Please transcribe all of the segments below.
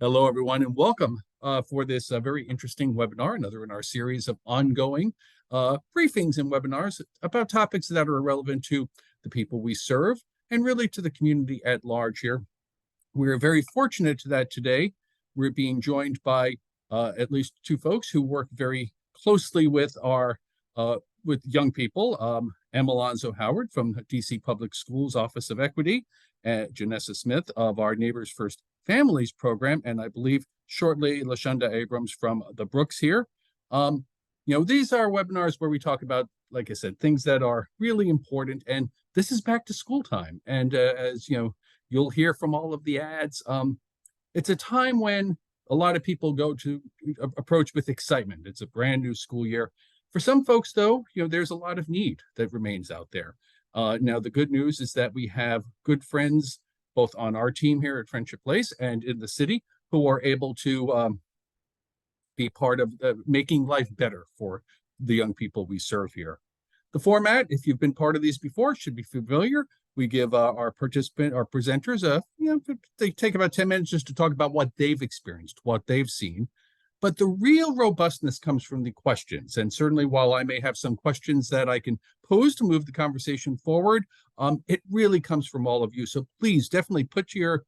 Hello, everyone, and welcome for this very interesting webinar, another in our series of ongoing briefings and webinars about topics that are relevant to the people we serve and really to the community at large here. We're very fortunate that today we're being joined by at least two folks who work very closely with our with young people. Alonzo Howard from DC Public Schools Office of Equity, Janessa Smith of our Neighbors First Families program, and I believe shortly Lashunda Abrams from the Brooks here. These are webinars where we talk about, like I said, things that are really important, and this is back to school time. And as you know, you'll hear from all of the ads. It's a time when a lot of people go to approach with excitement. It's a brand new school year. For some folks, though, there's a lot of need that remains out there. Now, the good news is that we have good friends both on our team here at Friendship Place and in the city who are able to be part of making life better for the young people we serve here. The format, if you've been part of these before, should be familiar. We give our presenters, they take about 10 minutes just to talk about what they've experienced, what they've seen. But the real robustness comes from the questions. And certainly while I may have some questions that I can pose to move the conversation forward, it really comes from all of you. So please definitely put your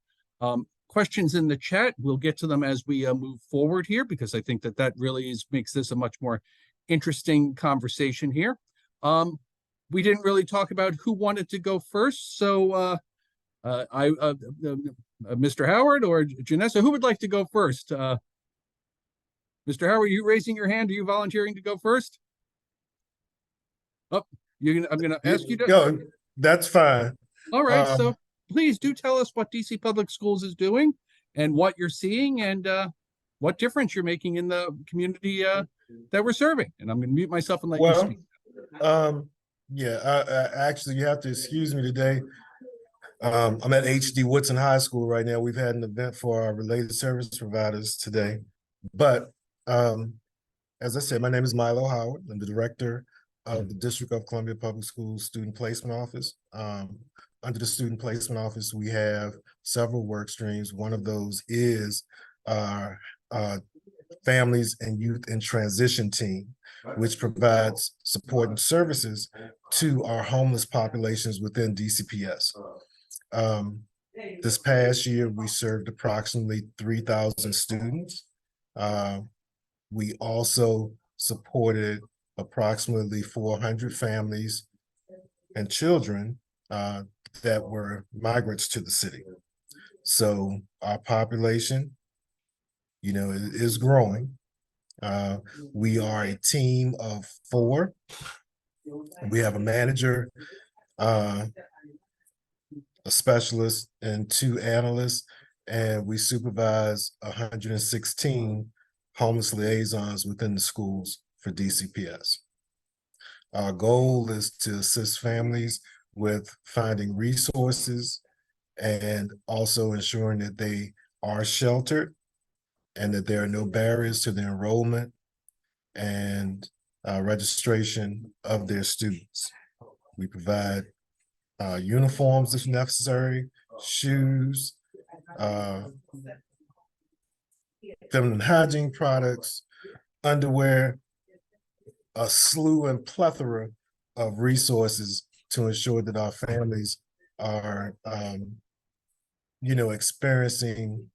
questions in the chat. We'll get to them as we move forward here, because I think that really makes this a much more interesting conversation here. We didn't really talk about who wanted to go first. So Mr. Howard or Janessa, who would like to go first? Mr. Howard, are you raising your hand? Are you volunteering to go first? Oh, I'm going to ask you to go. That's fine. All right. So please do tell us what DC Public Schools is doing and what you're seeing and what difference you're making in the community that we're serving. And I'm going to mute myself and let you speak. Actually, you have to excuse me today. I'm at H.D. Woodson High School right now. We've had an event for our related service providers today. But as I said, my name is Milo Howard. I'm the director of the District of Columbia Public Schools Student Placement Office. Under the Student Placement Office, we have several work streams. One of those is our Families and Youth in Transition team, which provides support and services to our homeless populations within DCPS. This past year, we served approximately 3,000 students. We also supported approximately 400 families and children that were migrants to the city. So our population, is growing. We are a team of 4. We have a manager, a specialist, and 2 analysts, and we supervise 116 homeless liaisons within the schools for DCPS. Our goal is to assist families with finding resources and also ensuring that they are sheltered and that there are no barriers to the enrollment and registration of their students. We provide uniforms if necessary, shoes, feminine hygiene products, underwear, a slew and plethora of resources to ensure that our families are, experiencing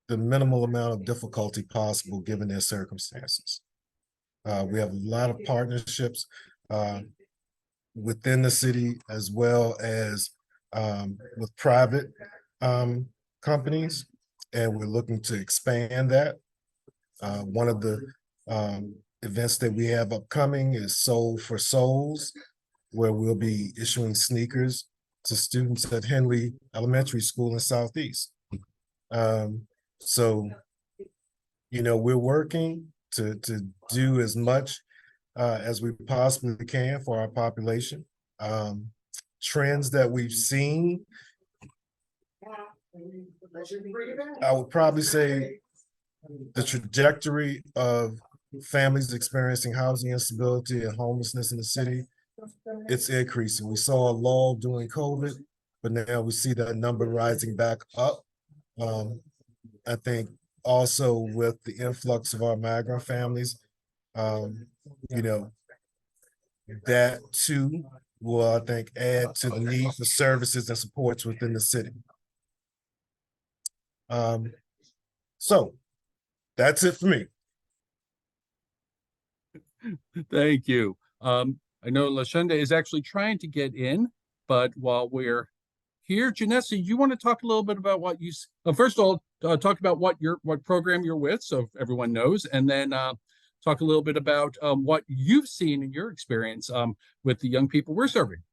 the minimal amount of difficulty possible given their circumstances. We have a lot of partnerships within the city as well as with private companies, and we're looking to expand that. One of the events that we have upcoming is Soul for Souls, where we'll be issuing sneakers to students at Henley Elementary School in Southeast. So, we're working to do as much as we possibly can for our population. Trends that we've seen, I would probably say the trajectory of families experiencing housing instability and homelessness in the city, it's increasing. We saw a lull during COVID, but now we see that number rising back up. I think also with the influx of our migrant families, you know, that too will, I think, add to the need for services and supports within the city. So that's it for me. Thank you. I know Lashunda is actually trying to get in, but while we're here, Janessa, you want to talk a little bit about what you, first of all, talk about what program you're with, so everyone knows, and then talk a little bit about what you've seen in your experience with the young people we're serving.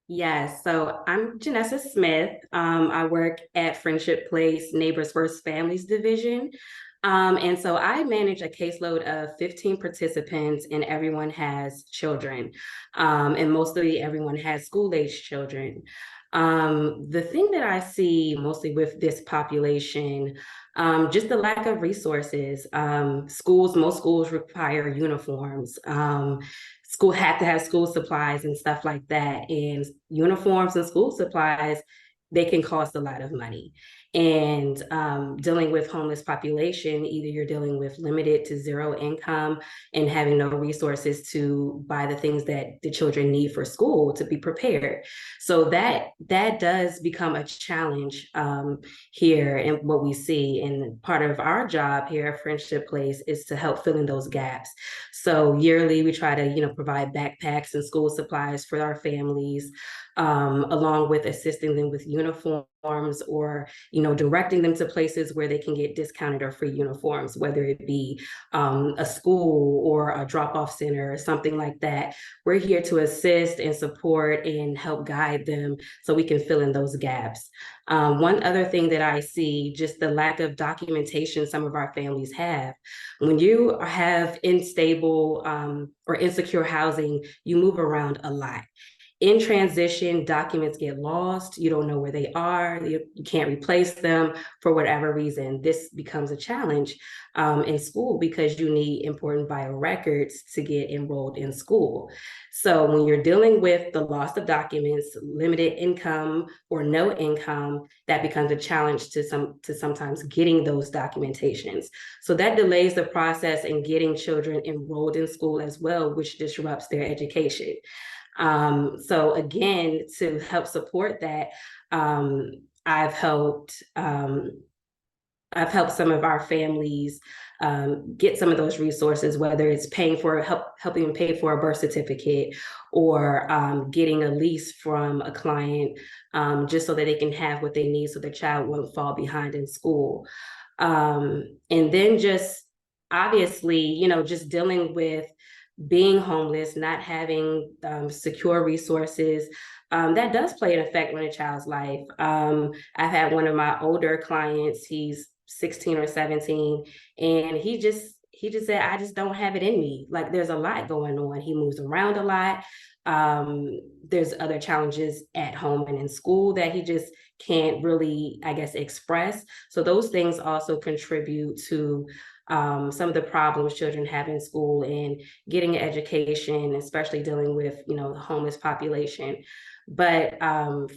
Yes, so I'm Janessa Smith. I work at Friendship Place Neighbors First Families Division. And so I manage a caseload of 15 participants, and everyone has children. And mostly everyone has school-age children. The thing that I see mostly with this population, just the lack of resources. Most schools require uniforms. School have to have school supplies and stuff like that. And uniforms and school supplies, they can cost a lot of money. And dealing with homeless population, either you're dealing with limited to zero income and having no resources to buy the things that the children need for school to be prepared. So that does become a challenge here and what we see. And part of our job here at Friendship Place is to help fill in those gaps. So yearly, we try to, provide backpacks and school supplies for our families, along with assisting them with uniforms or, directing them to places where they can get discounted or free uniforms, whether it be a school or a drop-off center or something like that. We're here to assist and support and help guide them so we can fill in those gaps. One other thing that I see, just the lack of documentation some of our families have. When you have unstable or insecure housing, you move around a lot. In transition, documents get lost. You don't know where they are. You can't replace them for whatever reason. This becomes a challenge in school because you need important vital records to get enrolled in school. So when you're dealing with the loss of documents, limited income or no income, that becomes a challenge to sometimes getting those documentations. So that delays the process in getting children enrolled in school as well, which disrupts their education. So again, to help support that, I've helped some of our families get some of those resources, whether it's helping them pay for a birth certificate or getting a lease from a client, just so that they can have what they need so their child won't fall behind in school. And then just obviously, just dealing with being homeless, not having secure resources, that does play an effect on a child's life. I've had one of my older clients, he's 16 or 17, and he just said, I just don't have it in me. Like, there's a lot going on. He moves around a lot. There's other challenges at home and in school that he just can't really, I guess, express. So those things also contribute to some of the problems children have in school and getting an education, especially dealing with, the homeless population. But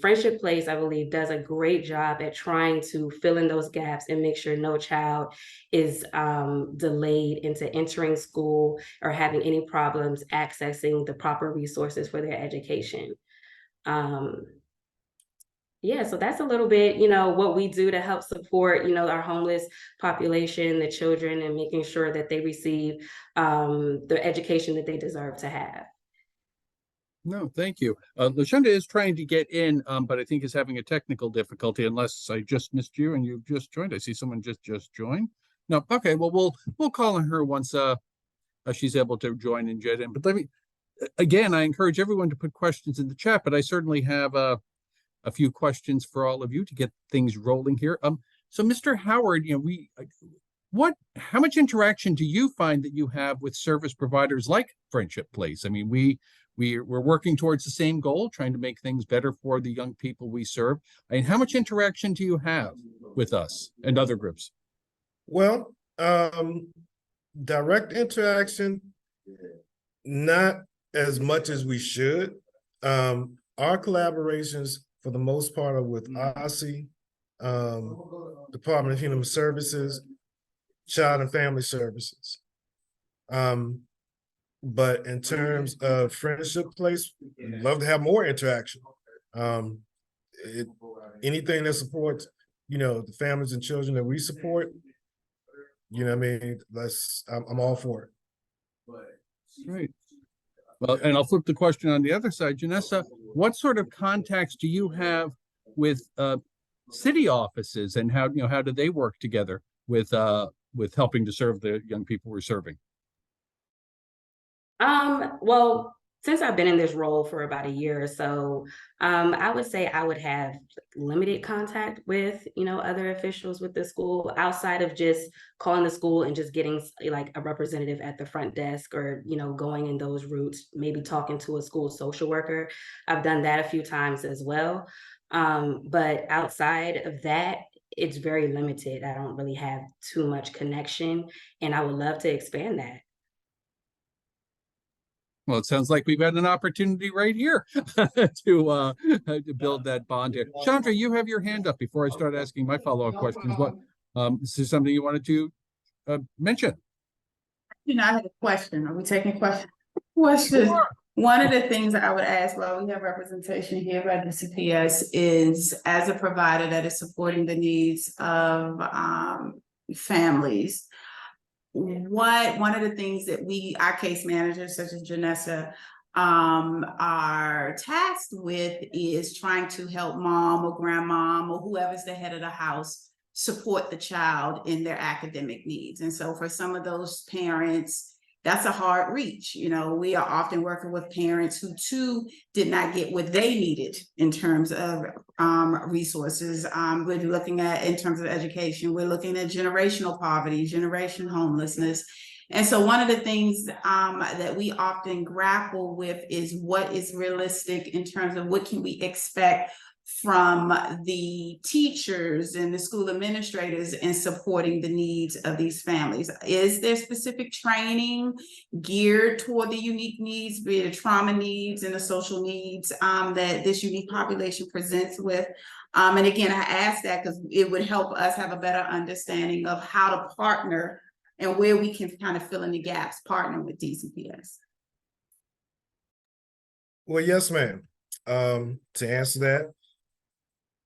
Friendship Place, I believe, does a great job at trying to fill in those gaps and make sure no child is delayed into entering school or having any problems accessing the proper resources for their education. Yeah, so that's a little bit, what we do to help support, our homeless population, the children, and making sure that they receive the education that they deserve to have. No, thank you. Lashunda is trying to get in, but I think is having a technical difficulty, unless I just missed you and you've just joined. I see someone just joined. No, okay, well, we'll call on her once she's able to join and get in. But again, I encourage everyone to put questions in the chat, but I certainly have a few questions for all of you to get things rolling here. So Mr. Howard, how much interaction do you find that you have with service providers like Friendship Place? I mean, we're working towards the same goal, trying to make things better for the young people we serve. I mean, how much interaction do you have with us and other groups? Well, direct interaction, not as much as we should. Our collaborations, for the most part, are with OSSI, Department of Human Services, Child and Family Services. But in terms of Friendship Place, we'd love to have more interaction. Anything that supports, the families and children that we support, what I mean, I'm all for it. Right. Well, and I'll flip the question on the other side. Janessa, what sort of contacts do you have with city offices, and how do they work together with helping to serve the young people we're serving? Well, since I've been in this role for about a year or so, I would say I would have limited contact with, other officials with the school outside of just calling the school and just getting like a representative at the front desk, or, going in those routes, maybe talking to a school social worker. I've done that a few times as well. But outside of that, it's very limited. I don't really have too much connection, and I would love to expand that. Well, it sounds like we've got an opportunity right here to build that bond here. Chandra, you have your hand up before I start asking my follow-up questions. What is this something you wanted to mention? I had a question. Are we taking questions? Sure. One of the things that I would ask while we have representation here at DCPS is, as a provider that is supporting the needs of families, one of the things that our case managers, such as Janessa, are tasked with is trying to help mom or grandmom or whoever's the head of the house support the child in their academic needs. And so for some of those parents, that's a hard reach. We are often working with parents who too did not get what they needed in terms of resources. We're looking at, in terms of education, we're looking at generational poverty, generation homelessness. And so one of the things that we often grapple with is what is realistic in terms of what can we expect from the teachers and the school administrators in supporting the needs of these families. Is there specific training geared toward the unique needs, be it trauma needs and the social needs that this unique population presents with? And again, I ask that because it would help us have a better understanding of how to partner and where we can kind of fill in the gaps, partner with DCPS. Well, yes, ma'am. To answer that,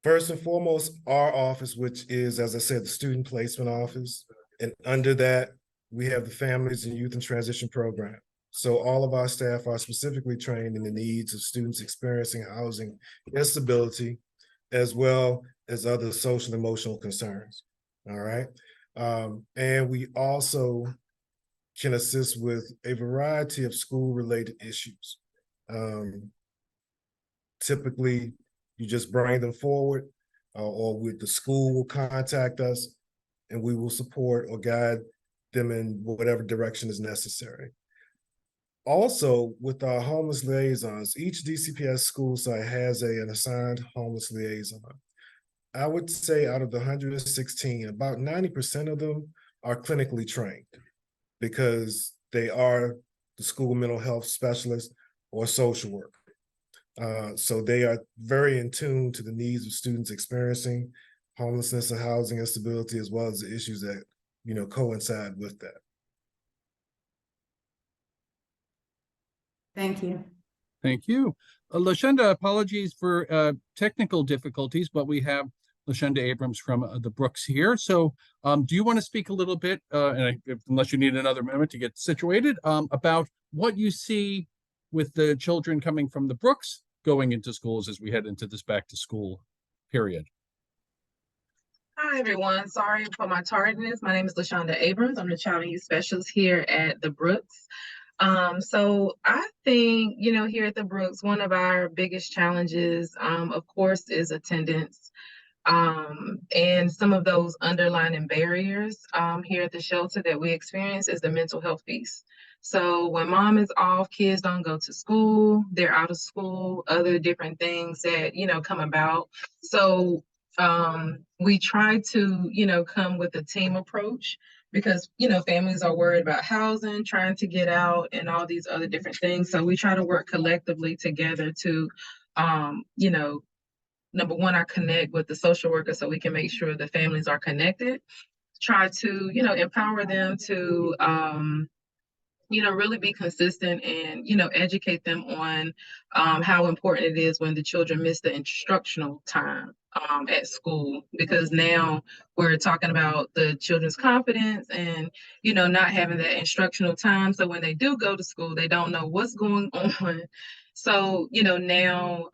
first and foremost, our office, which is, as I said, the student placement office. And under that, we have the Families and Youth and Transition Program. So all of our staff are specifically trained in the needs of students experiencing housing instability, as well as other social and emotional concerns. All right. And we also can assist with a variety of school-related issues. Typically, you just bring them forward, or the school will contact us, and we will support or guide them in whatever direction is necessary. Also, with our homeless liaisons, each DCPS school site has an assigned homeless liaison. I would say out of the 116, about 90% of them are clinically trained because they are the school mental health specialist or social worker. So they are very in tune to the needs of students experiencing homelessness and housing instability, as well as the issues that, coincide with that. Thank you. Thank you. Lashunda, apologies for technical difficulties, but we have Lashunda Abrams from the Brooks here. So do you want to speak a little bit, unless you need another moment to get situated, about what you see with the children coming from the Brooks going into schools as we head into this back to school period? Hi, everyone. Sorry for my tardiness. My name is Lashunda Abrams. I'm the Child and Youth Specialist here at the Brooks. So I think, here at the Brooks, one of our biggest challenges, of course, is attendance. And some of those underlying barriers here at the shelter that we experience is the mental health piece. So when mom is off, kids don't go to school, they're out of school, other different things that, come about. So we try to, come with a team approach because, families are worried about housing, trying to get out and all these other different things. So we try to work collectively together to, number one, I connect with the social worker so we can make sure the families are connected. Try to, empower them to, really be consistent and, educate them on how important it is when the children miss the instructional time at school, because now we're talking about the children's confidence and, not having that instructional time. So when they do go to school, they don't know what's going on. So, now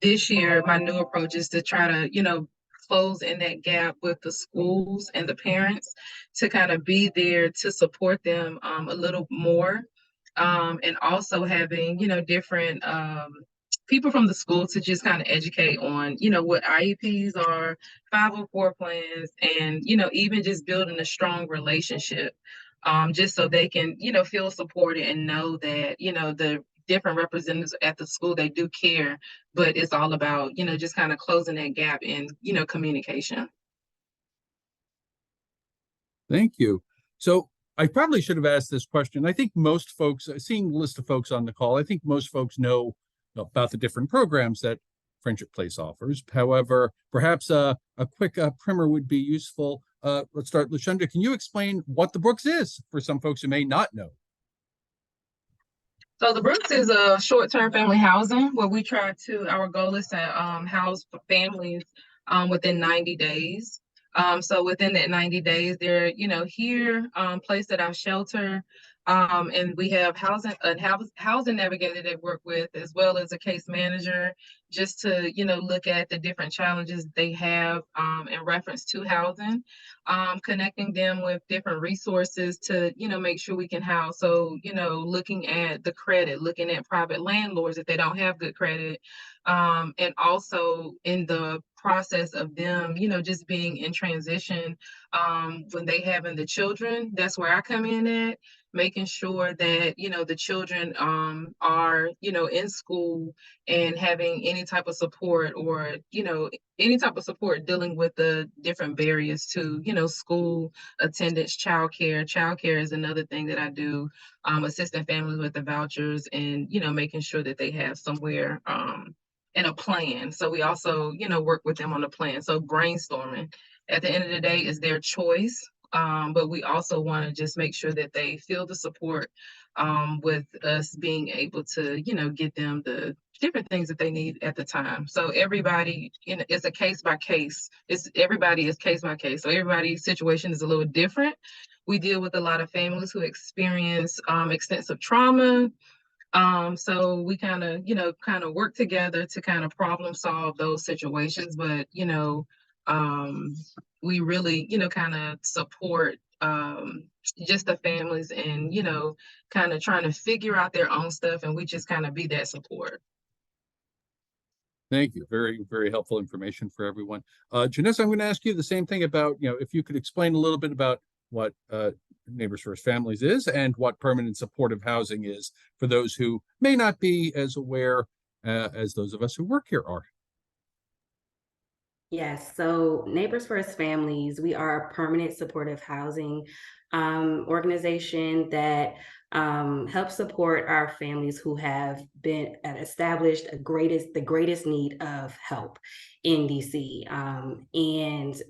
this year, my new approach is to try to, close in that gap with the schools and the parents to kind of be there to support them a little more. And also having, different people from the school to just kind of educate on, what IEPs are, 504 plans, and, even just building a strong relationship. Just so they can, feel supported and know that, the different representatives at the school, they do care, but it's all about, just kind of closing that gap in, communication. Thank you. So I probably should have asked this question. I think most folks, seeing the list of folks on the call, I think most folks know about the different programs that Friendship Place offers. However, perhaps a quick primer would be useful. Let's start, Lashunda. Can you explain what the Brooks is for some folks who may not know? So the Brooks is a short-term family housing where we try to, our goal is to house families within 90 days. So within that 90 days, they're, here, placed at our shelter. And we have housing navigator they work with, as well as a case manager, just to, look at the different challenges they have in reference to housing, connecting them with different resources to, make sure we can house. So, looking at the credit, looking at private landlords if they don't have good credit, and also in the process of them, just being in transition when they having the children, that's where I come in at, making sure that, the children are, in school and having any type of support or, any type of support dealing with the different barriers to, school attendance, childcare. Childcare is another thing that I do, assisting families with the vouchers and, making sure that they have somewhere and a plan. So we also, work with them on a plan. So brainstorming at the end of the day is their choice. But we also want to just make sure that they feel the support with us being able to, get them the different things that they need at the time. So everybody, it's a case by case. Everybody is case by case. So everybody's situation is a little different. We deal with a lot of families who experience extensive trauma. So we kind of work together to kind of problem solve those situations, but we really, kind of support just the families and, kind of trying to figure out their own stuff, and we just kind of be that support. Thank you. Very, very helpful information for everyone. Janessa, I'm going to ask you the same thing about, if you could explain a little bit about what Neighbors First Families is and what permanent supportive housing is for those who may not be as aware as those of us who work here are. Yes, so Neighbors First Families, we are a permanent supportive housing organization that helps support our families who have been established the greatest need of help in DC. And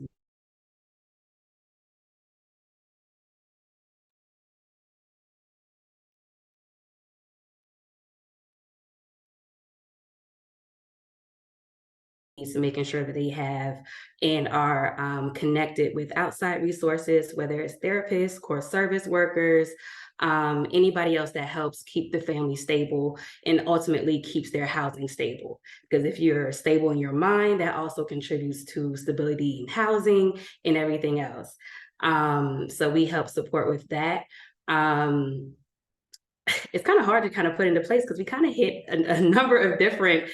making sure that they have and are connected with outside resources, whether it's therapists, core service workers, anybody else that helps keep the family stable and ultimately keeps their housing stable. Because if you're stable in your mind, that also contributes to stability in housing and everything else. So we help support with that. It's kind of hard to kind of put into place because we kind of hit a number of different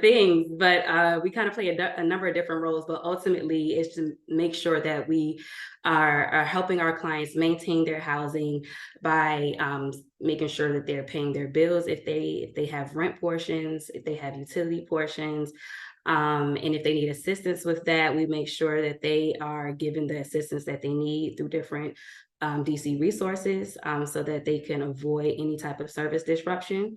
things, but we kind of play a number of different roles. But ultimately, it's to make sure that we are helping our clients maintain their housing by making sure that they're paying their bills if they have rent portions, if they have utility portions. And if they need assistance with that, we make sure that they are given the assistance that they need through different DC resources so that they can avoid any type of service disruption.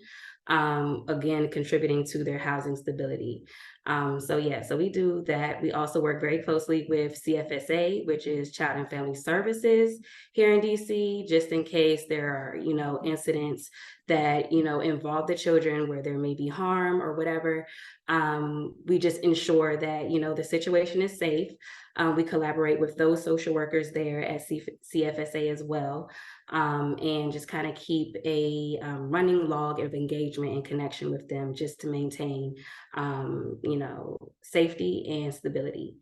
again, contributing to their housing stability. So we do that. We also work very closely with CFSA, which is Child and Family Services here in DC, just in case there are, incidents that, involve the children where there may be harm or whatever. We just ensure that, the situation is safe. We collaborate with those social workers there at CFSA as well, and just kind of keep a running log of engagement and connection with them just to maintain, safety and stability.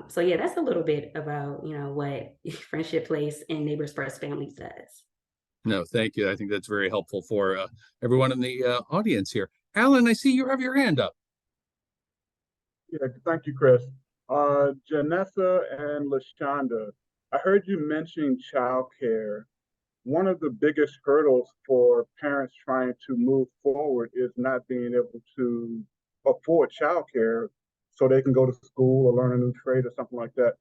So yeah, that's a little bit about, what Friendship Place and Neighbors First Families does. No, thank you. I think that's very helpful for everyone in the audience here. Alan, I see you have your hand up. Yeah, thank you, Chris. Janessa and Lashunda, I heard you mention childcare. One of the biggest hurdles for parents trying to move forward is not being able to afford childcare so they can go to school or learn a new trade or something like that.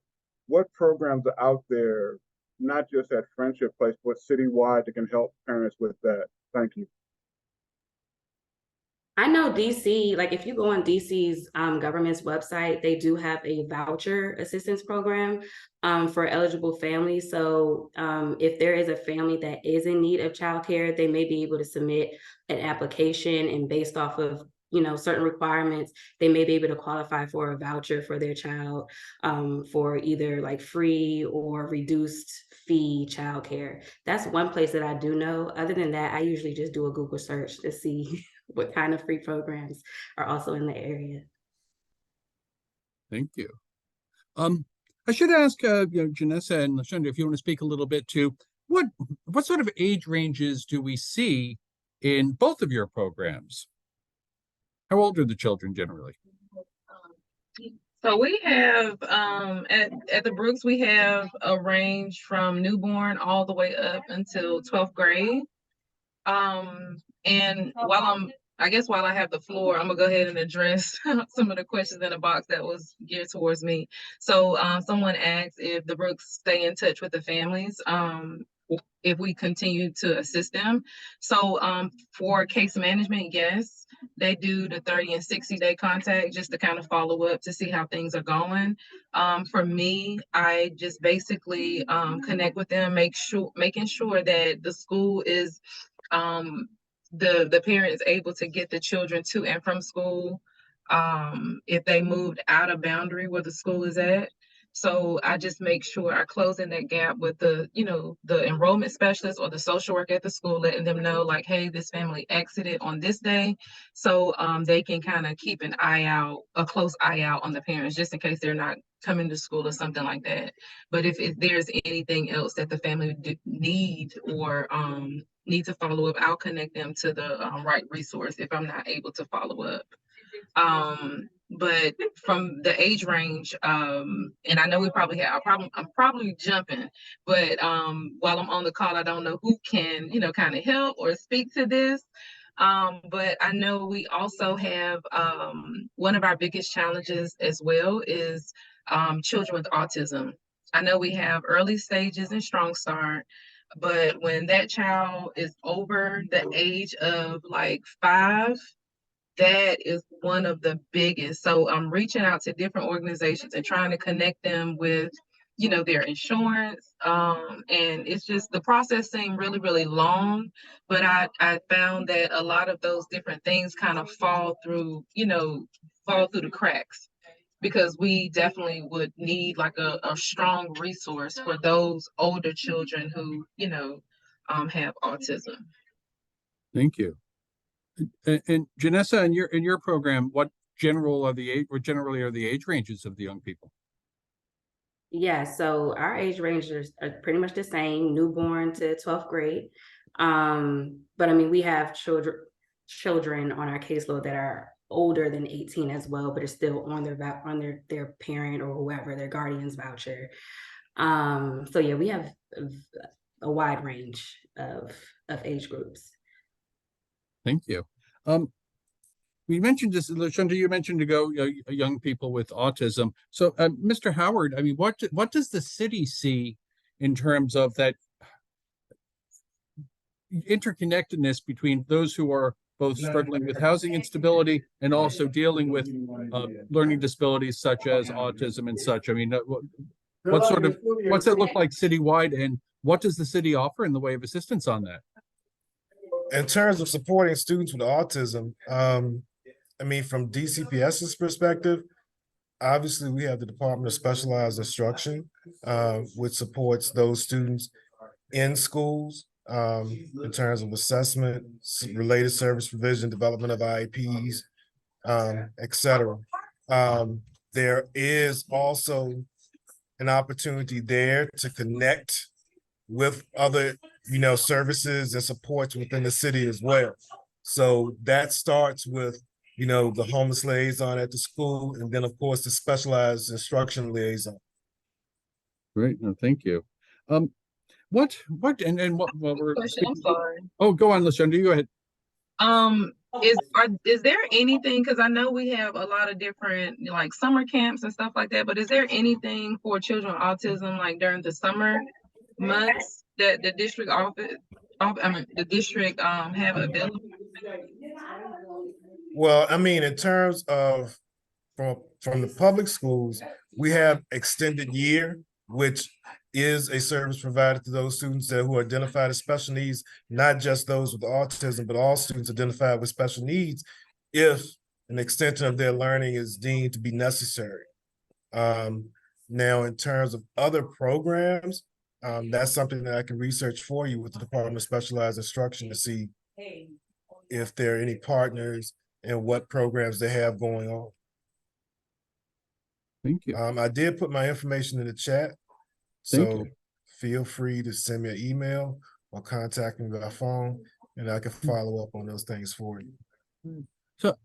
What programs are out there, not just at Friendship Place, but citywide, that can help parents with that? Thank you. I know DC, like if you go on DC's government's website, they do have a voucher assistance program for eligible families. So if there is a family that is in need of childcare, they may be able to submit an application, and based off of certain requirements, they may be able to qualify for a voucher for their child for either like free or reduced fee childcare. That's one place that I do know. Other than that, I usually just do a Google search to see what kind of free programs are also in the area. Thank you. I should ask, Janessa and Lashunda, if you want to speak a little bit to what sort of age ranges do we see in both of your programs? How old are the children generally? So we have at the Brooks, we have a range from newborn all the way up until 12th grade. And while I have the floor, I'm gonna go ahead and address some of the questions in the box that was geared towards me. So someone asked if the Brooks stay in touch with the families, if we continue to assist them. So for case management, yes, they do the 30 and 60-day contact just to kind of follow up to see how things are going. For me, I just basically connect with them, making sure that the school is the parent is able to get the children to and from school if they moved out of boundary where the school is at. So I just make sure I close in that gap with the enrollment specialist or the social worker at the school, letting them know like, hey, this family exited on this day. So they can kind of keep a close eye out on the parents, just in case they're not coming to school or something like that. But if there's anything else that the family need or need to follow up, I'll connect them to the right resource if I'm not able to follow up. But from the age range, and I know I'm probably jumping, but while I'm on the call, I don't know who can, kind of help or speak to this. But I know we also have one of our biggest challenges as well is children with autism. I know we have early stages and Strong Start, but when that child is over the age of like 5, that is one of the biggest. So I'm reaching out to different organizations and trying to connect them with, their insurance. And it's just the process seemed really, really long, but I found that a lot of those different things kind of fall through the cracks, because we definitely would need like a strong resource for those older children who, have autism. Thank you. And Janessa, in your program, what generally are the age ranges of the young people? Yeah, so our age ranges are pretty much the same, newborn to 12th grade. But I mean, we have children on our caseload that are older than 18 as well, but are still on their parent or whoever, their guardian's voucher. So yeah, we have a wide range of age groups. Thank you. We mentioned this, Lashunda, you mentioned to go young people with autism. So, Mr. Howard, I mean, what does the city see in terms of that interconnectedness between those who are both struggling with housing instability and also dealing with learning disabilities such as autism and such. I mean, what's that look like citywide, and what does the city offer in the way of assistance on that? In terms of supporting students with autism, I mean, from DCPS's perspective, obviously we have the Department of Specialized Instruction, which supports those students in schools in terms of assessment, related service provision, development of IEPs, et cetera. There is also an opportunity there to connect with other, services and supports within the city as well. So that starts with, the homeless liaison at the school, and then of course the specialized instruction liaison. Great, no, thank you. What what we're Question, I'm sorry. Oh, go on, Lashunda, you go ahead. Is there anything, because I know we have a lot of different like summer camps and stuff like that, but is there anything for children with autism like during the summer months that the district the district have available? Well, I mean, in terms of from the public schools, we have extended year, which is a service provided to those students who are identified as special needs, not just those with autism, but all students identified with special needs, if an extension of their learning is deemed to be necessary. Now, in terms of other programs, that's something that I can research for you with the Department of Specialized Instruction to see if there are any partners and what programs they have going on. Thank you. I did put my information in the chat, so feel free to send me an email or contact me by phone, and I can follow up on those things for you. So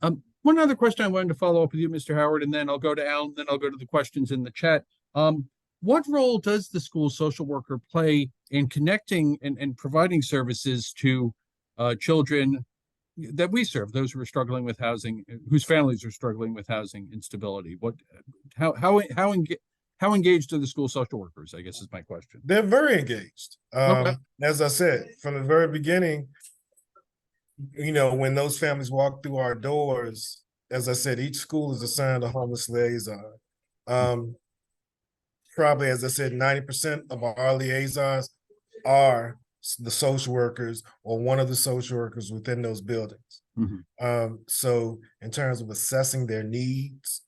one other question I wanted to follow up with you, Mr. Howard, and then I'll go to Al, and then I'll go to the questions in the chat. What role does the school social worker play in connecting and providing services to children that we serve, those who are struggling with housing, whose families are struggling with housing instability? How engaged are the school social workers, I guess is my question. They're very engaged. Okay. As I said, from the very beginning, when those families walk through our doors, as I said, each school is assigned a homeless liaison. Probably, as I said, 90% of our liaisons are the social workers or one of the social workers within those buildings. Mm-hmm. So in terms of assessing their needs,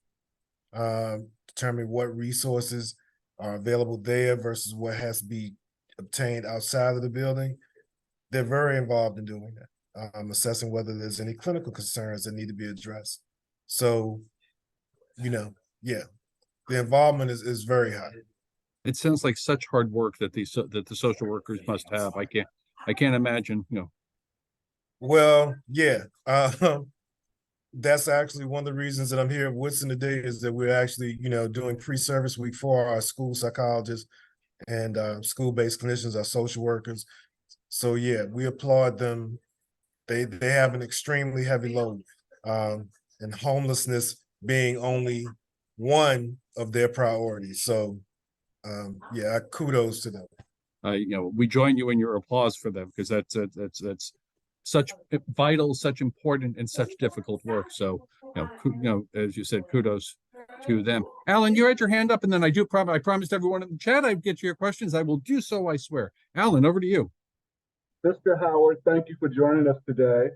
determining what resources are available there versus what has to be obtained outside of the building, they're very involved in doing that, assessing whether there's any clinical concerns that need to be addressed. So, the involvement is very high. It sounds like such hard work that the social workers must have. I can't imagine. Well, yeah. That's actually one of the reasons that I'm here at Woodson today, is that we're actually, doing pre-service week for our school psychologists and school-based clinicians, our social workers. So yeah, we applaud them. They have an extremely heavy load, and homelessness being only one of their priorities. So kudos to them. We join you in your applause for them, because that's such vital, such important, and such difficult work. So, as you said, kudos to them. Alan, you had your hand up, and then I promised everyone in the chat I'd get to your questions. I will do so, I swear. Alan, over to you. Mr. Howard, thank you for joining us today.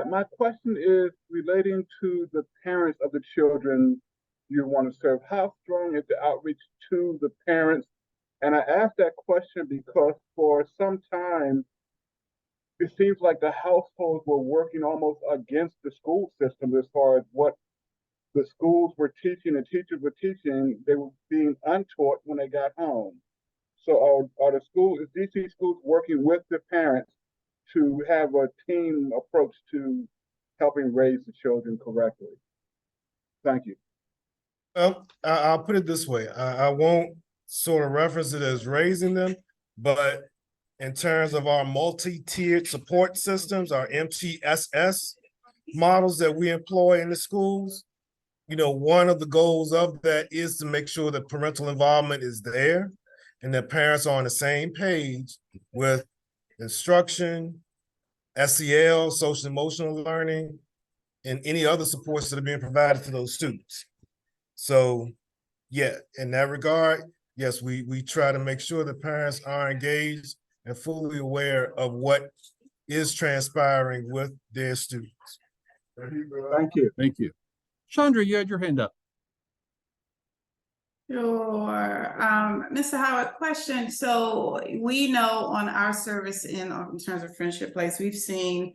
My question is relating to the parents of the children you want to serve. How strong is the outreach to the parents? And I ask that question because for some time, it seems like the households were working almost against the school system as far as what the schools were teaching and teachers were teaching. They were being untaught when they got home. So are the DC schools working with the parents to have a team approach to helping raise the children correctly? Thank you. Well, I'll put it this way. I won't sort of reference it as raising them, but in terms of our multi-tiered support systems, our MTSS models that we employ in the schools, one of the goals of that is to make sure that parental involvement is there and that parents are on the same page with instruction, SEL, social emotional learning, and any other supports that are being provided to those students. So yeah, in that regard, yes, we try to make sure that parents are engaged and fully aware of what is transpiring with their students. Thank you. Thank you. Chandra, you had your hand up. Sure. Mr. Howard, question. So we know on our service in terms of Friendship Place, we've seen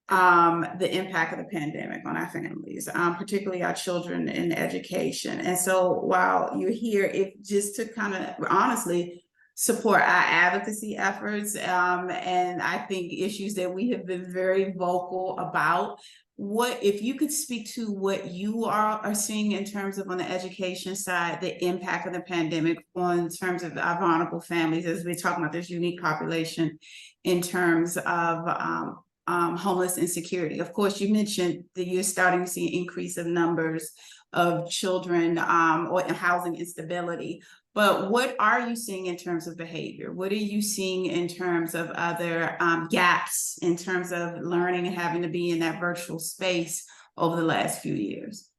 the impact of the pandemic on our families, particularly our children in education. And so while you're here, if just to kind of honestly support our advocacy efforts, and I think issues that we have been very vocal about, what if you could speak to what you are seeing in terms of on the education side, the impact of the pandemic on terms of our vulnerable families, as we're talking about this unique population in terms of homeless insecurity. Of course, you mentioned that you're starting to see an increase of numbers of children or housing instability. But what are you seeing in terms of behavior? What are you seeing in terms of other gaps in terms of learning and having to be in that virtual space over the last few years?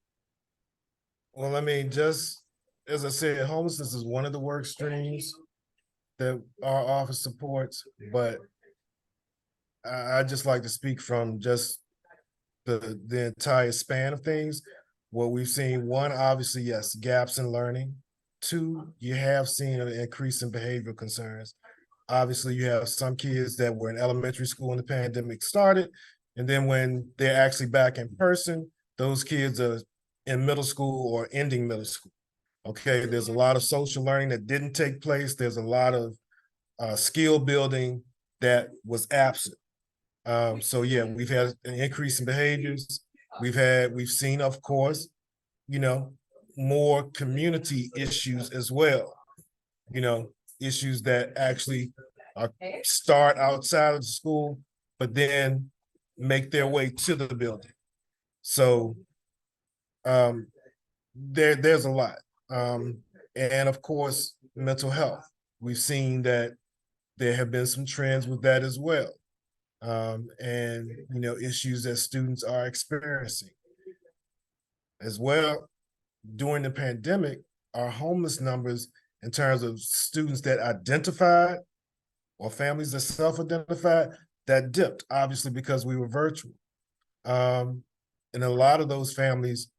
Well, I mean, just as I said, homelessness is one of the work streams that our office supports, but I just like to speak from just the entire span of things. What we've seen, one, obviously, yes, gaps in learning. Two, you have seen an increase in behavioral concerns. Obviously, you have some kids that were in elementary school when the pandemic started, and then when they're actually back in person, those kids are in middle school or ending middle school. Okay, there's a lot of social learning that didn't take place. There's a lot of skill building that was absent. So yeah, we've had an increase in behaviors. We've seen, of course, more community issues as well. Issues that actually start outside of the school, but then make their way to the building. So there's a lot. And of course, mental health. We've seen that there have been some trends with that as well. And issues that students are experiencing. As well, during the pandemic, our homeless numbers in terms of students that identified or families that self-identified, that dipped, obviously, because we were virtual. And a lot of those families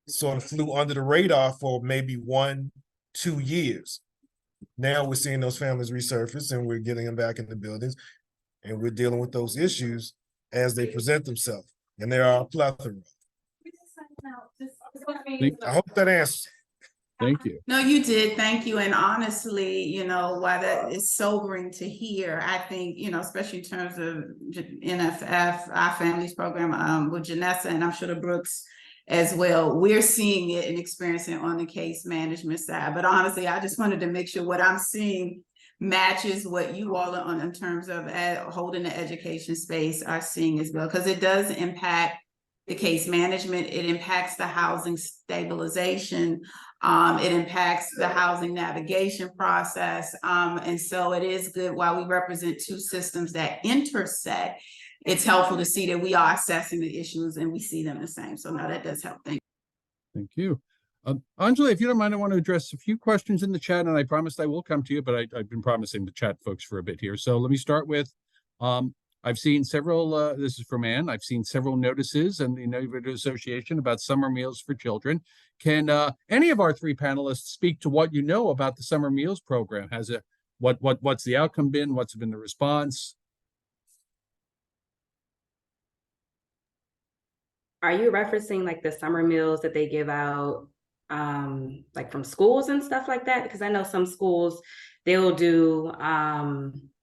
sort of flew under the radar for maybe 1-2 years. Now we're seeing those families resurface and we're getting them back in the buildings and we're dealing with those issues as they present themselves. And there are a plethora. I hope that answers. Thank you. No, you did. Thank you. And honestly, while that is sobering to hear, I think, especially in terms of NFF, our families program with Janessa, and I'm sure the Brooks as well, we're seeing it and experiencing it on the case management side. But honestly, I just wanted to make sure what I'm seeing matches what you all are on in terms of holding the education space are seeing as well, because it does impact the case management, it impacts the housing stabilization, it impacts the housing navigation process. And so it is good while we represent two systems that intersect, it's helpful to see that we are assessing the issues and we see them the same. So no, that does help. Thank you. Thank you. Anjali, if you don't mind, I want to address a few questions in the chat, and I promised I will come to you, but I've been promising the chat folks for a bit here. So let me start with, I've seen several, this is from Ann, I've seen several notices in the Neighborhood Association about summer meals for children. Can any of our three panelists speak to what you know about the summer meals program? What's the outcome been? What's been the response? Are you referencing like the summer meals that they give out like from schools and stuff like that? Because I know some schools, they'll do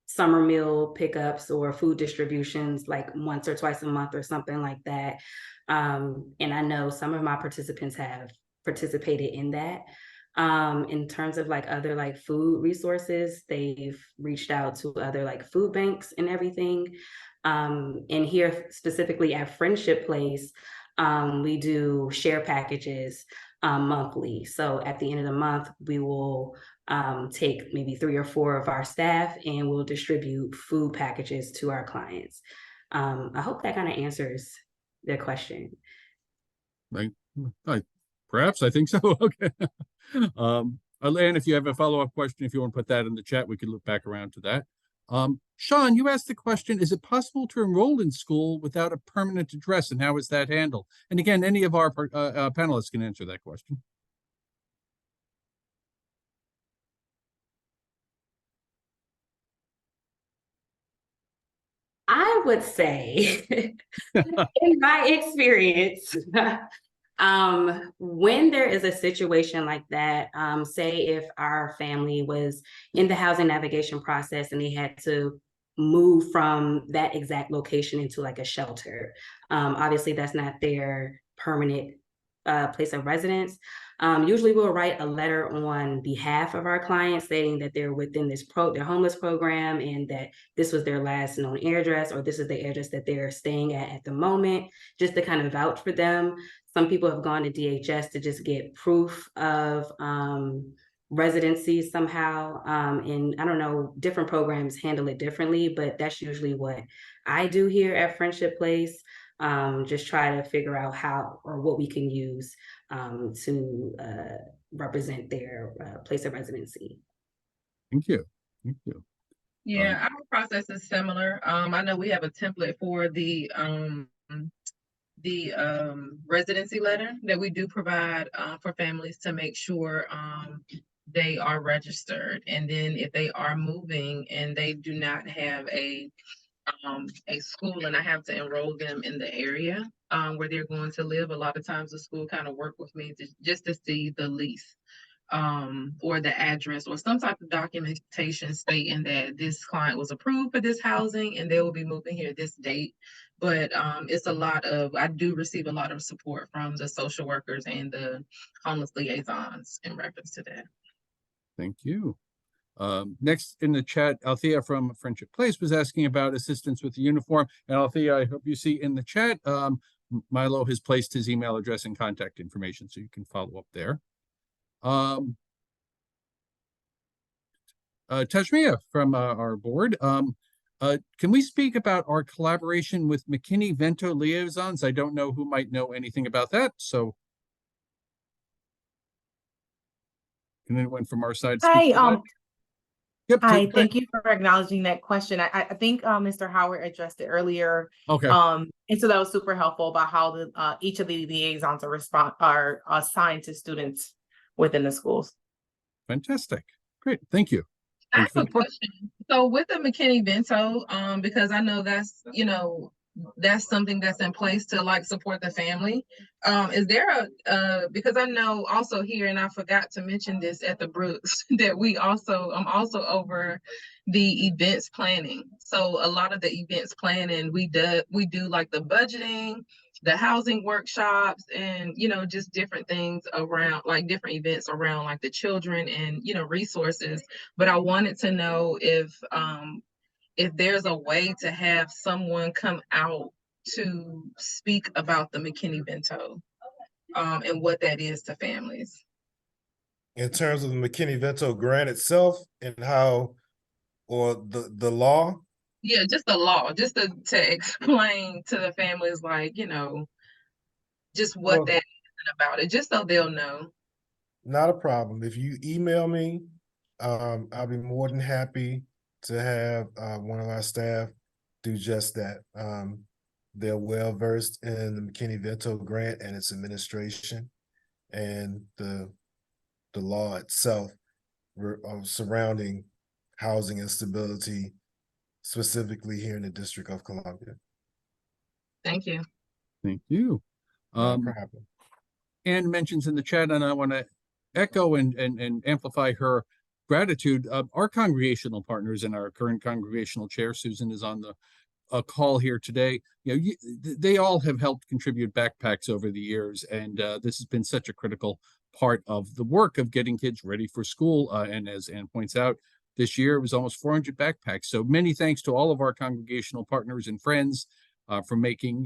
summer meal pickups or food distributions like once or twice a month or something like that. And I know some of my participants have participated in that. In terms of like other like food resources, they've reached out to other like food banks and everything. And here specifically at Friendship Place, we do share packages monthly. So at the end of the month, we will take maybe 3 or 4 of our staff and we'll distribute food packages to our clients. I hope that kind of answers their question. Right. Perhaps I think so. Okay. Elaine, if you have a follow-up question, if you want to put that in the chat, we can look back around to that. Sean, you asked the question, is it possible to enroll in school without a permanent address, and how is that handled? And again, any of our panelists can answer that question. I would say, in my experience, when there is a situation like that, say if our family was in the housing navigation process and they had to move from that exact location into like a shelter, obviously that's not their permanent place of residence. Usually we'll write a letter on behalf of our clients stating that they're within their homeless program and that this was their last known address, or this is the address that they're staying at the moment, just to kind of vouch for them. Some people have gone to DHS to just get proof of residency somehow. And I don't know, different programs handle it differently, but that's usually what I do here at Friendship Place. Just try to figure out how or what we can use to represent their place of residency. Thank you. Thank you. Yeah, our process is similar. I know we have a template for the residency letter that we do provide for families to make sure they are registered. And then if they are moving and they do not have a school, and I have to enroll them in the area where they're going to live, a lot of times the school kind of work with me just to see the lease or the address or some type of documentation stating that this client was approved for this housing and they will be moving here this date. But it's I do receive a lot of support from the social workers and the homeless liaisons in reference to that. Thank you. Next in the chat, Althea from Friendship Place was asking about assistance with the uniform. And Althea, I hope you see in the chat, Milo has placed his email address and contact information, so you can follow up there. Tashmia from our board, can we speak about our collaboration with McKinney-Vento liaisons? I don't know who might know anything about that, so can anyone from our side speak? Hi, yep, hi, thank you for acknowledging that question. I think Mr. Howard addressed it earlier. Okay. And so that was super helpful about how the each of the liaisons are assigned to students within the schools. Fantastic. Great. Thank you. I have a question. So with the McKinney-Vento, because I know that's, that's something that's in place to like support the family. Is there because I know also here, and I forgot to mention this at the Brooks, that I'm also over the events planning. So a lot of the events planning, we do like the budgeting, the housing workshops, and just different things around, like different events around like the children and resources. But I wanted to know if there's a way to have someone come out to speak about the McKinney-Vento and what that is to families. In terms of the McKinney-Vento grant itself and how, or the law? Yeah, just the law, just to explain to the families, like, just what that is about it, just so they'll know. Not a problem. If you email me, I'll be more than happy to have one of our staff do just that. They're well versed in the McKinney-Vento grant and its administration and the law itself surrounding housing instability, specifically here in the District of Columbia. Thank you. Thank you. No problem. Anne mentions in the chat, and I want to echo and amplify her gratitude. Our congregational partners and our current congregational chair, Susan, is on the call here today. They all have helped contribute backpacks over the years, and this has been such a critical part of the work of getting kids ready for school. And as Anne points out, this year it was almost 400 backpacks. So many thanks to all of our congregational partners and friends for making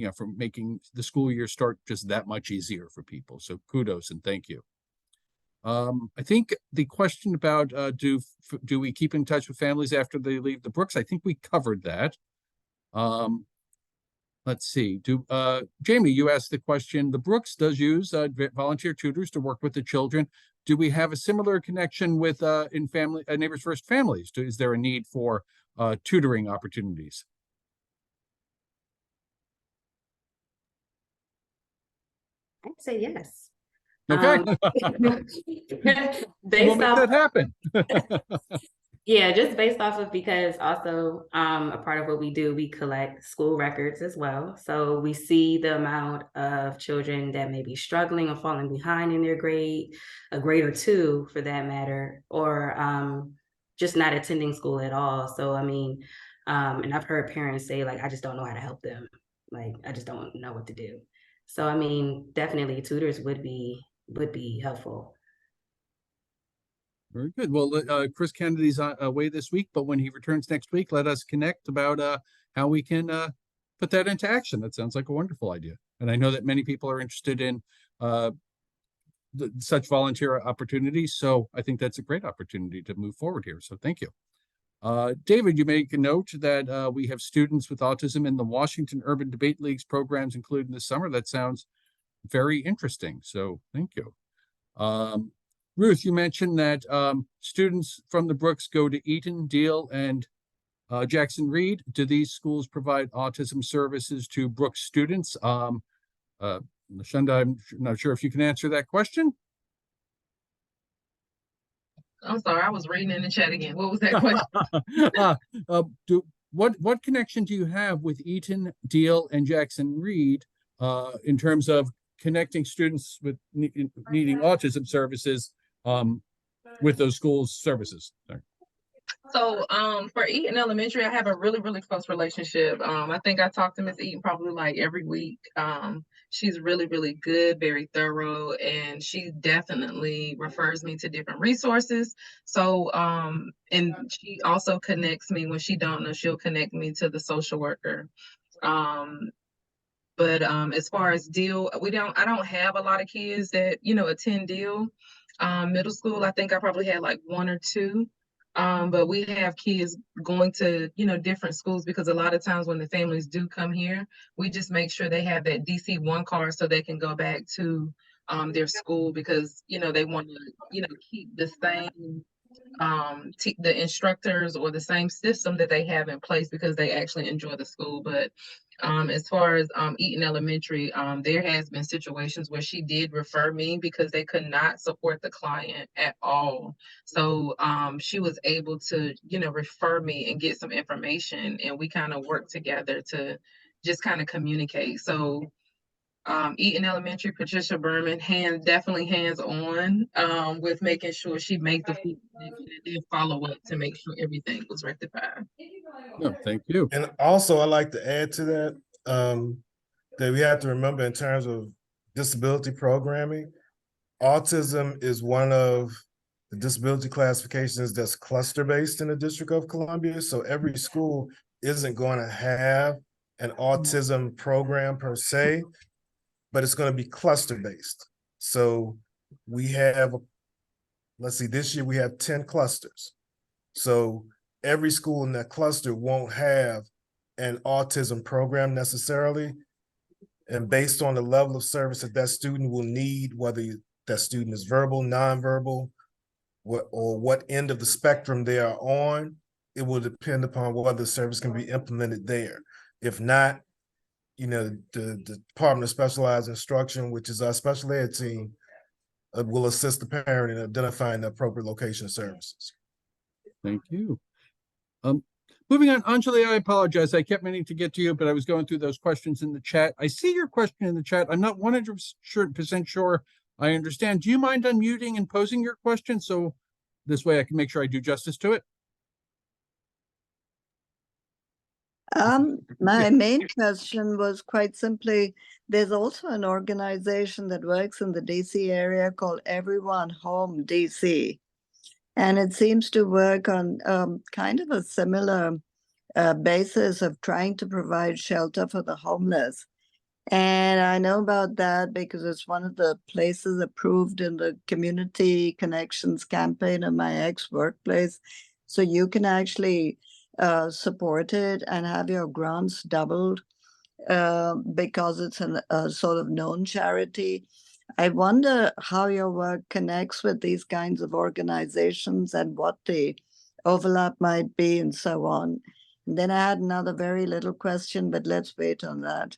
the school year start just that much easier for people. So kudos and thank you. I think the question about do we keep in touch with families after they leave the Brooks, I think we covered that. let's see. Jamie, you asked the question. The Brooks does use volunteer tutors to work with the children. Do we have a similar connection with in family Neighbors First families? Is there a need for tutoring opportunities? I'd say yes. Okay, we'll Based make off, that happen. yeah, just based off of, because also a part of what we do, we collect school records as well. So we see the amount of children that may be struggling or falling behind in their grade, a grade or two for that matter, or just not attending school at all. So I mean, and I've heard parents say, like, I just don't know how to help them. Like, I just don't know what to do. So I mean, definitely tutors would be helpful. Very good. Well, Chris Kennedy's away this week, but when he returns next week, let us connect about how we can put that into action. That sounds like a wonderful idea. And I know that many people are interested in such volunteer opportunities. So I think that's a great opportunity to move forward here. So thank you. David, you make a note that we have students with autism in the Washington Urban Debate League's programs included this summer. That sounds very interesting. So thank you. Ruth, you mentioned that students from the Brooks go to Eaton, Deal, and Jackson Reed. Do these schools provide autism services to Brooks students? Lashunda, I'm not sure if you can answer that question. I'm sorry, I was reading in the chat again. What was that question? What connection do you have with Eaton, Deal, and Jackson Reed in terms of connecting students with needing autism services with those schools' services? Sorry. So for Eaton Elementary, I have a really, really close relationship. I think I talk to Miss Eaton probably like every week. She's really, really good, very thorough, and she definitely refers me to different resources. So and she also connects me when she don't know, she'll connect me to the social worker. But as far as Deal, I don't have a lot of kids that, you know, attend Deal middle school. I think I probably had like one or two. But we have kids going to, you know, different schools, because a lot of times when the families do come here, we just make sure they have that DC1 card so they can go back to their school, because, you know, they want to, you know, keep the same the instructors or the same system that they have in place, because they actually enjoy the school. But as far as Eaton Elementary, there has been situations where she did refer me because they could not support the client at all. So she was able to, you know, refer me and get some information, and we kind of work together to just kind of communicate. So Eaton Elementary, Patricia Berman, definitely hands-on with making sure she made the food connection and then follow up to make sure everything was rectified. No, thank you. And also, I like to add to that, that we have to remember in terms of disability programming, autism is one of the disability classifications that's cluster-based in the District of Columbia. So every school isn't going to have an autism program per se, but it's going to be cluster-based. So we have, let's see, this year we have 10 clusters. So every school in that cluster won't have an autism program necessarily. And based on the level of service that that student will need, whether that student is verbal, nonverbal, or what end of the spectrum they are on, it will depend upon whether the service can be implemented there. If not, you know, the Department of Specialized Instruction, which is our special ed team, will assist the parent in identifying the appropriate location of services. Thank you. Moving on, Anjali, I apologize. I kept meaning to get to you, but I was going through those questions in the chat. I see your question in the chat. I'm not 100% sure I understand. Do you mind unmuting and posing your question so this way I can make sure I do justice to it? My main question was quite simply, there's also an organization that works in the DC area called Everyone Home DC. And it seems to work on kind of a similar basis of trying to provide shelter for the homeless. And I know about that because it's one of the places approved in the Community Connections campaign of my ex-workplace. So you can actually support it and have your grants doubled because it's a sort of known charity. I wonder how your work connects with these kinds of organizations and what the overlap might be and so on. And then I had another very little question, but let's wait on that.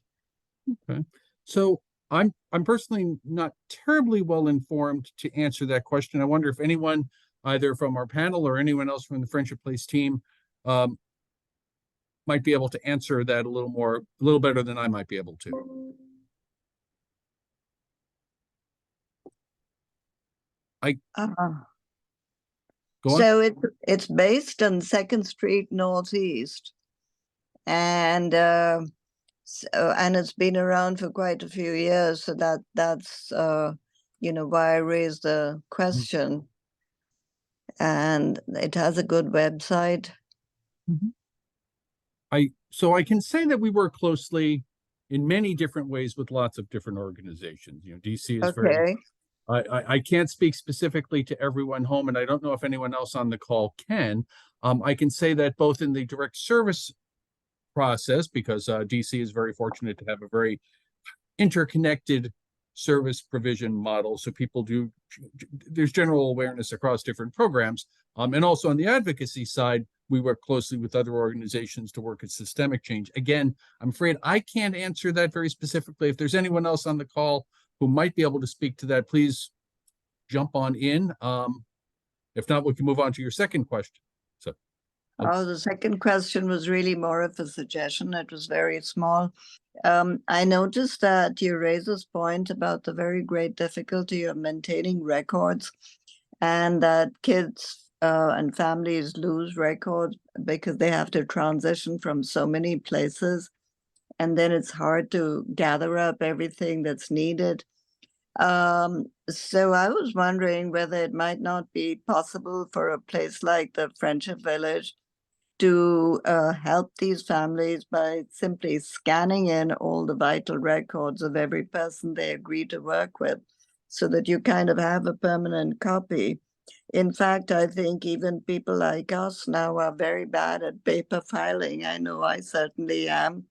Okay. So I'm personally not terribly well informed to answer that question. I wonder if anyone, either from our panel or anyone else from the Friendship Place team, might be able to answer that a little better than I might be able to. Go on. So it's based on 2nd Street Northeast, and and it's been around for quite a few years. So that's why I raised the question. And it has a good website. So I can say that we work closely in many different ways with lots of different organizations. DC is very. I can't speak specifically to everyone home, and I don't know if anyone else on the call can. I can say that both in the direct service process, because DC is very fortunate to have a very interconnected service provision model. So there's general awareness across different programs. And also on the advocacy side, we work closely with other organizations to work at systemic change. Again, I'm afraid I can't answer that very specifically. If there's anyone else on the call who might be able to speak to that, please jump on in. If not, we can move on to your second question. The second question was really more of a suggestion. It was very small. I noticed that you raised this point about the very great difficulty of maintaining records, and that kids and families lose records because they have to transition from so many places, and then it's hard to gather up everything that's needed. So I was wondering whether it might not be possible for a place like the Friendship Village to help these families by simply scanning in all the vital records of every person they agree to work with, so that you kind of have a permanent copy. In fact, I think even people like us now are very bad at paper filing. I know I certainly am.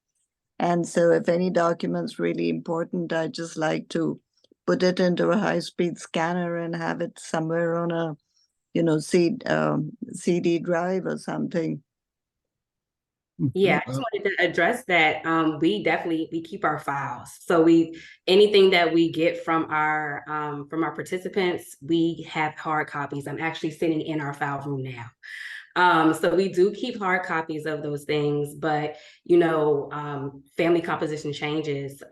And so if any document's really important, I just like to put it into a high-speed scanner and have it somewhere on a, CD drive or something. Yeah, I just wanted to address that. We keep our files. So anything that we get from our participants, we have hard copies. I'm actually sitting in our file room now. So we do keep hard copies of those things, but family composition changes.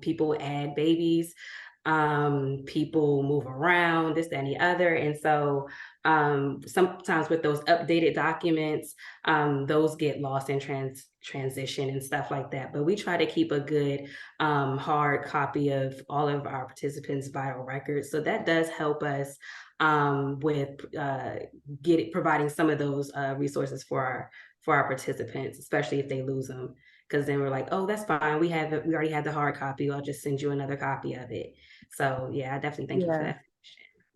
People add babies, people move around, this, that, and the other. And so sometimes with those updated documents, those get lost in transition and stuff like that. But we try to keep a good hard copy of all of our participants' vital records. So that does help us with providing some of those resources for our participants, especially if they lose them. Because then we're like, oh, that's fine. We already had the hard copy. I'll just send you another copy of it. So yeah, I definitely thank you for that.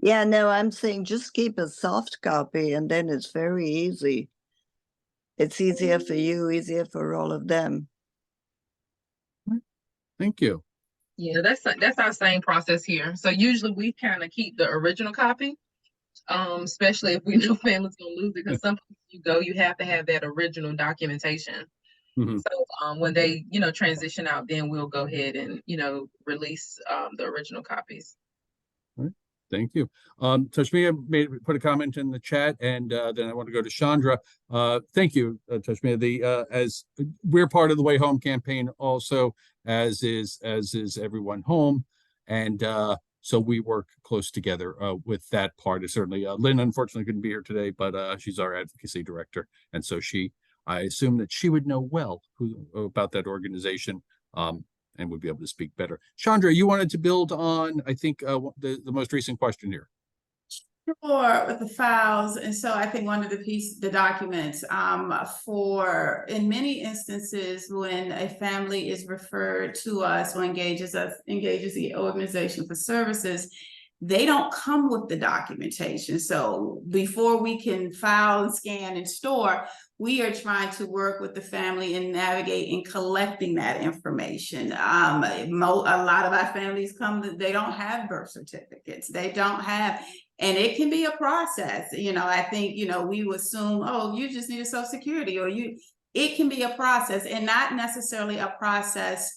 Yeah, no, I'm saying just keep a soft copy, and then it's very easy. It's easier for you, easier for all of them. Thank you. Yeah, that's our same process here. So usually we kind of keep the original copy, especially if we know families gonna lose it, because sometimes you have to have that original documentation. So when they transition out, then we'll go ahead and release the original copies. Thank you. Tashmia put a comment in the chat, and then I want to go to Chandra. Thank you, Tashmia. As we're part of the Way Home campaign, also as is Everyone Home, and so we work close together with that part. Certainly, Lynn unfortunately couldn't be here today, but she's our advocacy director, and so I assume that she would know well about that organization. And would be able to speak better. Chandra, you wanted to build on, I think, the most recent question here. Sure, with the files. And so I think one of the documents in many instances, when a family is referred to us or engages the organization for services, they don't come with the documentation. So before we can file and scan and store, we are trying to work with the family and navigate in collecting that information. A lot of our families they don't have birth certificates. They don't have, and it can be a process. I think, we would assume, oh, you just need a Social Security, or it can be a process, and not necessarily a process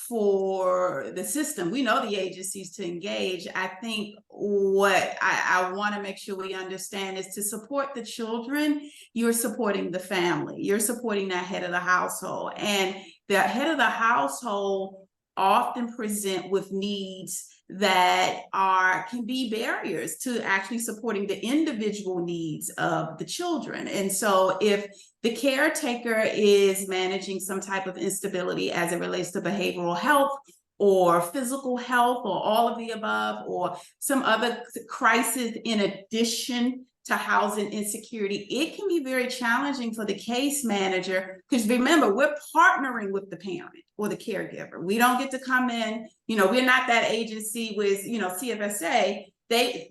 for the system. We know the agencies to engage. I think what I want to make sure we understand is, to support the children, you're supporting the family, you're supporting that head of the household, and the head of the household often present with needs that can be barriers to actually supporting the individual needs of the children. And so if the caretaker is managing some type of instability as it relates to behavioral health or physical health or all of the above, or some other crisis in addition to housing insecurity, it can be very challenging for the case manager, because remember, we're partnering with the parent or the caregiver. We don't get to come in, we're not that agency with, CFSA.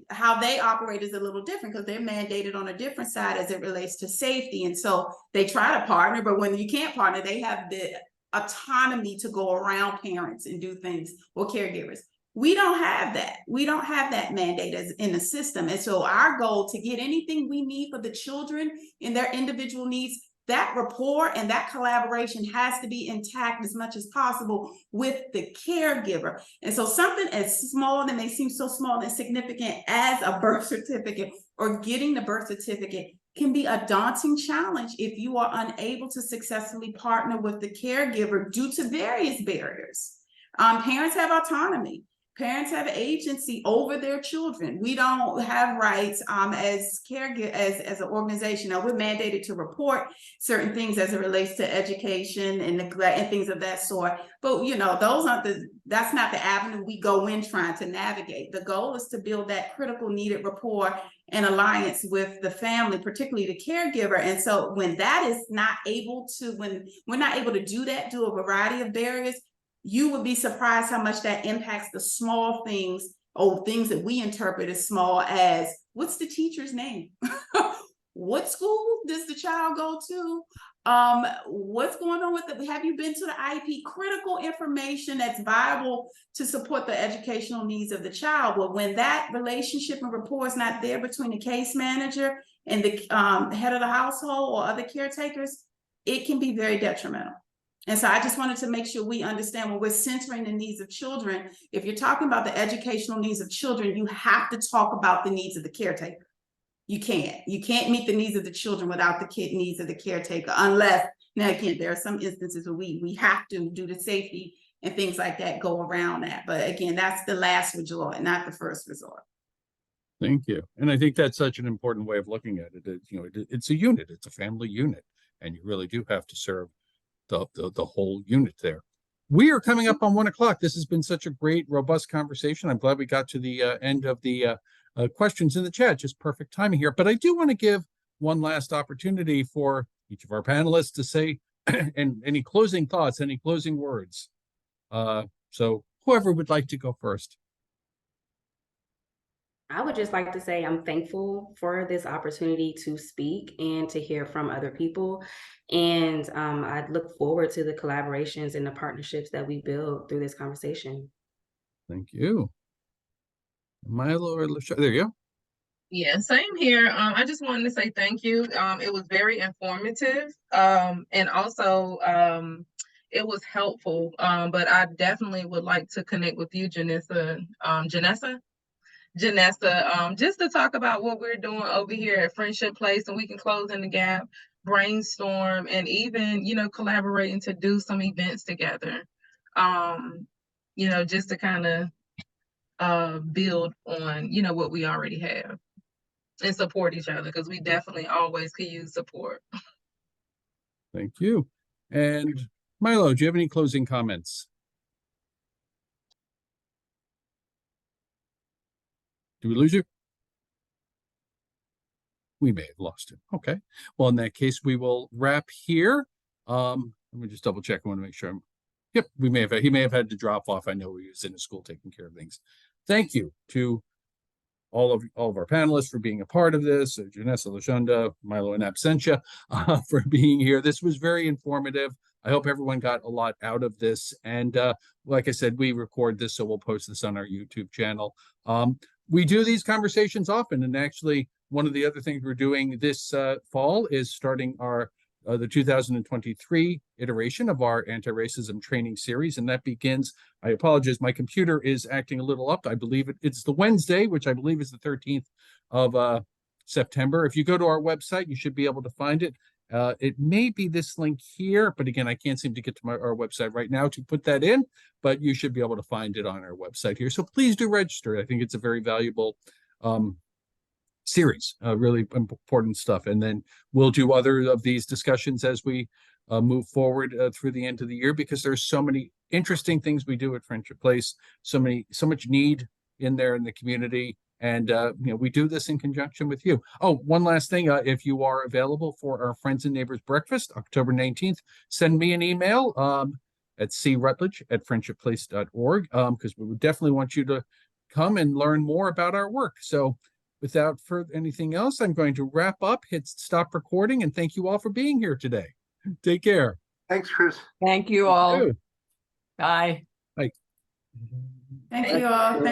How they operate is a little different, because they're mandated on a different side as it relates to safety. And so they try to partner, but when you can't partner, they have the autonomy to go around parents and do things, or caregivers. We don't have that. We don't have that mandate as in the system. And so our goal to get anything we need for the children in their individual needs, that rapport and that collaboration has to be intact as much as possible with the caregiver. And so something as small, that may seem so small and significant as a birth certificate or getting the birth certificate, can be a daunting challenge if you are unable to successfully partner with the caregiver due to various barriers. Parents have autonomy. Parents have agency over their children. We don't have rights as caregiver, as an organization. Now, we're mandated to report certain things as it relates to education and neglect and things of that sort. But that's not the avenue we go in trying to navigate. The goal is to build that critical needed rapport and alliance with the family, particularly the caregiver. And so when that is not able to, when we're not able to do that, do a variety of barriers, you would be surprised how much that impacts the small things, or things that we interpret as small as, what's the teacher's name? What school does the child go to? What's going on with it? Have you been to the IEP? Critical information that's viable to support the educational needs of the child. But when that relationship and rapport is not there between the case manager and the head of the household or other caretakers, it can be very detrimental. And so I just wanted to make sure we understand, when we're centering the needs of children, if you're talking about the educational needs of children, you have to talk about the needs of the caretaker. You can't meet the needs of the children without the needs of the caretaker, unless, now again, there are some instances where we have to, due to safety and things like that, go around that. But again, that's the last resort, not the first resort. Thank you. And I think that's such an important way of looking at it. It's a unit, it's a family unit, and you really do have to serve the whole unit there. We are coming up on 1 o'clock. This has been such a great, robust conversation. I'm glad we got to the end of the questions in the chat. Just perfect timing here. But I do want to give one last opportunity for each of our panelists to say and any closing thoughts, any closing words. So whoever would like to go first. I would just like to say I'm thankful for this opportunity to speak and to hear from other people. And I look forward to the collaborations and the partnerships that we build through this conversation. Thank you. Milo or Lashunda, there you go. Yeah, same here. I just wanted to say thank you. It was very informative. And also it was helpful. But I definitely would like to connect with you, Janessa, just to talk about what we're doing over here at Friendship Place, and we can close in the gap, brainstorm, and even, collaborating to do some events together. Just to kind of build on, what we already have and support each other, because we definitely always could use support. Thank you. And Milo, do you have any closing comments? Do we lose you? We may have lost him. Okay. Well, in that case, we will wrap here. Let me just double check. I want to make sure. Yep, he may have had to drop off. I know he was in the school taking care of things. Thank you to all of our panelists for being a part of this, Janessa, Lashunda, Milo in absentia, for being here. This was very informative. I hope everyone got a lot out of this. And like I said, we record this, so we'll post this on our YouTube channel. We do these conversations often, and actually one of the other things we're doing this fall is starting our the 2023 iteration of our anti-racism training series, and that begins, I apologize, my computer is acting a little up. I believe it's the Wednesday, which I believe is the 13th of September. If you go to our website, you should be able to find it. It may be this link here, but again, I can't seem to get to our website right now to put that in, but you should be able to find it on our website here. So please do register. I think it's a very valuable series, really important stuff. And then we'll do other of these discussions as we move forward through the end of the year, because there's so many interesting things we do at Friendship Place, so much need in there in the community. And we do this in conjunction with you. Oh, one last thing. If you are available for our Friends and Neighbors Breakfast, October 19th, send me an email at crutledge@friendshipplace.org, because we would definitely want you to come and learn more about our work. So without further anything else, I'm going to wrap up, hit stop recording, and thank you all for being here today. Take care. Thanks, Chris. Thank you all. Thank you. Bye. Bye. Thank you all.